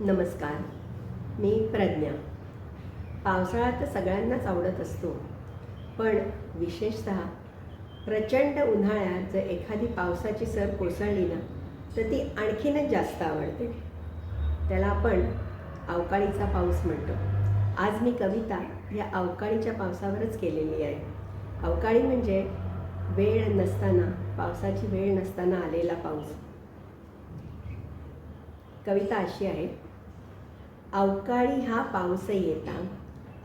नमस्कार. मी प्रज्ञा. पावसाळा तर सगळ्यांनाच आवडत असतो, पण विशेषतः प्रचंड उन्हाळ्यात जर एखादी पावसाची सर कोसळली ना, तर ती आणखीनच जास्त आवडते. त्याला आपण अवकाळीचा पाऊस म्हणतो. आज मी कविता या अवकाळीच्या पावसावरच केलेली आहे. अवकाळी म्हणजे वेळ नसताना, पावसाची वेळ नसताना आलेला पाऊस. कविता अशी आहे. अवकाळी हा पाऊस येता,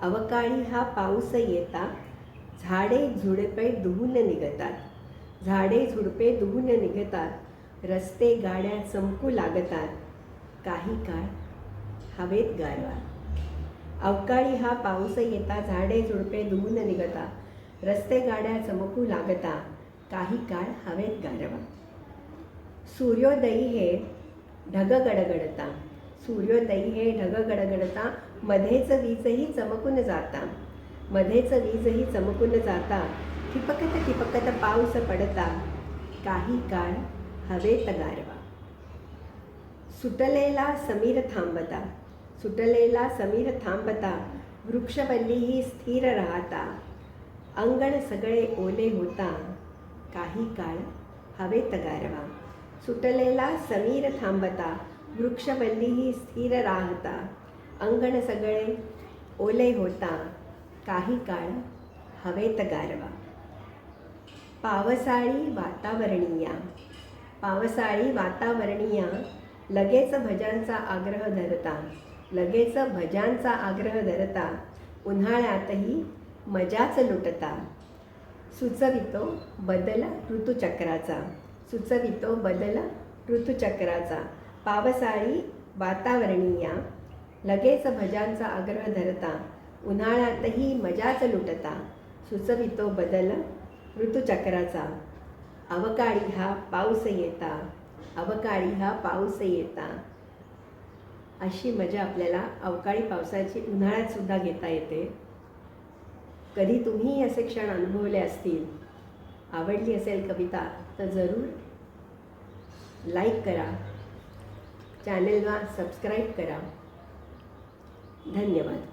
अवकाळी हा पाऊस येता, झाडे झुडपे धुवून निघतात, झाडे झुडपे धुवून निघतात, रस्ते गाड्या चमकू लागतात, काही काळ हवेत गारवा. अवकाळी हा पाऊस येता, झाडे झुडपे धुवून निघता, रस्ते गाड्या चमकू लागता, काही काळ हवेत गारवा. सूर्योदयी हे ढग गडगडता, सूर्योदयी हे ढग गडगडता, मध्येच वीजही चमकून जाता, मध्येच वीजही चमकून जाता, ठिपकत ठिपकत पाऊस पडता, काही काळ हवेत गारवा. सुटलेला समीर थांबता, सुटलेला समीर थांबता, वृक्षवल्लीही स्थिर राहता, अंगण सगळे ओले होता, काही काळ हवेत गारवा. सुटलेला समीर थांबता, वृक्षवल्लीही स्थिर राहता, अंगण सगळे ओले होता, काही काळ हवेत गारवा. पावसाळी वातावरणीया, पावसाळी वातावरणीया, लगेच भज्यांचा आग्रह धरता, लगेच भज्यांचा आग्रह धरता, उन्हाळ्यातही मजाच लुटता, सुचवितो बदल ऋतुचक्राचा, सुचवितो बदल ऋतुचक्राचा. पावसाळी वातावरणीया, लगेच भज्यांचा आग्रह धरता, उन्हाळ्यातही मजाच लुटता, सुचवितो बदल ऋतुचक्राचा. अवकाळी हा पाऊस येता, अवकाळी हा पाऊस येता. अशी मजा आपल्याला अवकाळी पावसाची उन्हाळ्यातसुद्धा घेता येते. कधी तुम्ही असे क्षण अनुभवले असतील, आवडली असेल कविता, तर जरूर लाईक करा, चॅनेलला सबस्क्राईब करा. धन्यवाद.